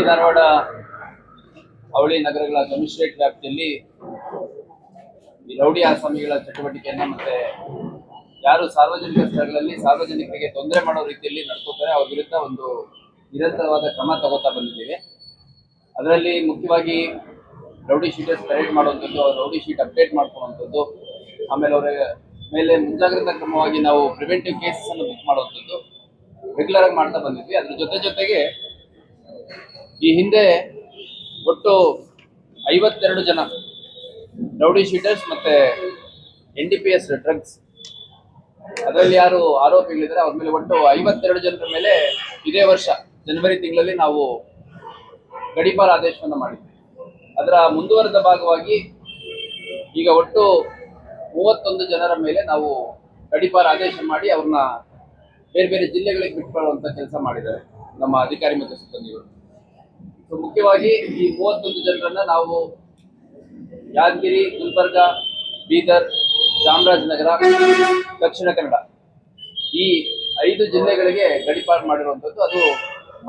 ಧಾರವಾಡ ಅವಳಿ ನಗರಗಳ ಕಮಿಷನರೇಟ್ ವ್ಯಾಪ್ತಿಯಲ್ಲಿ ಈ ರೌಡಿ ಆಸಾಮಿಗಳ ಚಟುವಟಿಕೆಯನ್ನ ಮತ್ತೆ ಯಾರು ಸಾರ್ವಜನಿಕ ಸ್ಥಳಗಳಲ್ಲಿ ಸಾರ್ವಜನಿಕರಿಗೆ ತೊಂದರೆ ಮಾಡೋ ರೀತಿಯಲ್ಲಿ ನಡ್ಕೋತಾರೆ ಅವ್ರ ವಿರುದ್ಧ ಒಂದು ನಿರಂತರವಾದ ಕ್ರಮ ತಗೋತಾ ಬಂದಿದ್ದೇವೆ. ಅದರಲ್ಲಿ ಮುಖ್ಯವಾಗಿ ರೌಡಿ ಶೀಟರ್ಸ್ ಪರೇಡ್ ಮಾಡುವಂಥದ್ದು, ಅವ್ರ ರೌಡಿ ಶೀಟ್ ಅಪ್ಡೇಟ್ ಮಾಡ್ಕೊಳ್ಳುವಂಥದ್ದು, ಆಮೇಲೆ ಅವರ ಮೇಲೆ ಮುಂಜಾಗ್ರತಾ ಕ್ರಮವಾಗಿ ನಾವು ಪ್ರಿವೆಂಟಿವ್ ಕೇಸಸ್ ಅನ್ನು ಬುಕ್ ಮಾಡುವಂಥದ್ದು ರೆಗ್ಯುಲರ್ ಆಗಿ ಮಾಡ್ತಾ ಬಂದಿದ್ವಿ. ಅದ್ರ ಜೊತೆಗೆ ಈ ಹಿಂದೆ ಒಟ್ಟು 52 ಜನ ರೌಡಿ ಶೀಟರ್ಸ್ ಮತ್ತೆ NDPS ಡ್ರಗ್ಸ್ ಅದರಲ್ಲಿ ಯಾರು ಆರೋಪಿಗಳಿದ್ದಾರೆ ಅವ್ರ ಮೇಲೆ ಒಟ್ಟು 52 ಜನರ ಮೇಲೆ ಇದೇ ವರ್ಷ ಜನವರಿ ತಿಂಗಳಲ್ಲಿ ನಾವು ಗಡೀಪಾರ್ ಆದೇಶವನ್ನು ಮಾಡಿದ್ವಿ. ಅದರ ಮುಂದುವರೆದ ಭಾಗವಾಗಿ ಈಗ ಒಟ್ಟು 31 ಜನರ ಮೇಲೆ ನಾವು ಗಡೀಪಾರ್ ಆದೇಶ ಮಾಡಿ ಅವ್ರನ್ನ ಬೇರೆ ಬೇರೆ ಜಿಲ್ಲೆಗಳಿಗೆ ಬಿಟ್ಟುಕೊಳ್ಳುವಂತ ಕೆಲಸ ಮಾಡಿದ್ದಾರೆ ನಮ್ಮ ಅಧಿಕಾರಿ ಮತ್ತು ಸಿಬ್ಬಂದಿಗಳು. ಮುಖ್ಯವಾಗಿ ಈ 31 ಜನರನ್ನ ನಾವು ಯಾದಗಿರಿ, ಗುಲ್ಬರ್ಗ, ಬೀದರ್, ಚಾಮರಾಜನಗರ, ದಕ್ಷಿಣ ಕನ್ನಡ ಈ 5 ಜಿಲ್ಲೆಗಳಿಗೆ ಗಡೀಪಾರ್ ಮಾಡಿರುವಂಥದ್ದು. ಅದು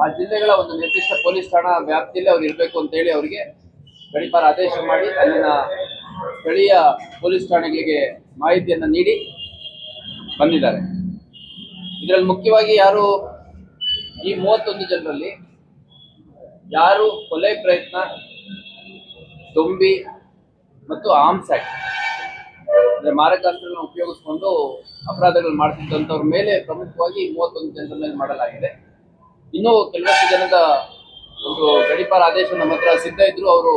ಆ ಜಿಲ್ಲೆಗಳ ಒಂದು ನಿರ್ದಿಷ್ಟ ಪೊಲೀಸ್ ಠಾಣಾ ವ್ಯಾಪ್ತಿಯಲ್ಲಿ ಅವ್ರು ಇರಬೇಕು ಅಂತ ಹೇಳಿ ಅವರಿಗೆ ಗಡೀಪಾರ್ ಆದೇಶ ಮಾಡಿ ಅಲ್ಲಿನ ಸ್ಥಳೀಯ ಪೊಲೀಸ್ ಠಾಣೆಗಳಿಗೆ ಮಾಹಿತಿಯನ್ನು ನೀಡಿ ಬಂದಿದ್ದಾರೆ. ಇದರಲ್ಲಿ ಮುಖ್ಯವಾಗಿ ಯಾರು ಈ 31 ಜನರಲ್ಲಿ ಯಾರು ಕೊಲೆ ಪ್ರಯತ್ನ, ದೊಂಬಿ ಮತ್ತು ಆರ್ಮ್ಸ್ ಆಕ್ಟ್ ಅಂದ್ರೆ ಮಾರಕಾಸ್ತ್ರಗಳನ್ನು ಉಪಯೋಗಿಸಿಕೊಂಡು ಅಪರಾಧಗಳು ಮಾಡ್ತಿದ್ದಂಥವ್ರ ಮೇಲೆ ಪ್ರಮುಖವಾಗಿ 31 ಜನರ ಮೇಲೆ ಮಾಡಲಾಗಿದೆ. ಇನ್ನೂ ಕೆಲವಷ್ಟು ಜನದ ಒಂದು ಗಡೀಪಾರ್ ಆದೇಶ ನಮ್ಮ ಹತ್ರ ಸಿದ್ಧ ಇದ್ರು, ಅವರು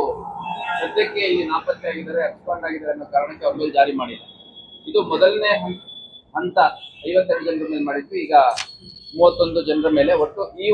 ಸದ್ಯಕ್ಕೆ ಇಲ್ಲಿ ನಾಪತ್ತೆ ಆಗಿದ್ದಾರೆ, ಅಬ್ಸ್ಕಾಂಡ್ ಆಗಿದ್ದಾರೆ ಅನ್ನೋ ಕಾರಣಕ್ಕೆ ಅವ್ರ ಮೇಲೆ ಜಾರಿ ಮಾಡಿಲ್ಲ. ಇದು ಮೊದಲನೇ ಹಂತ 52 ಜನರ ಮೇಲೆ ಮಾಡಿದ್ವಿ. ಈಗ 31 ಜನರ ಮೇಲೆ ಒಟ್ಟು ಈ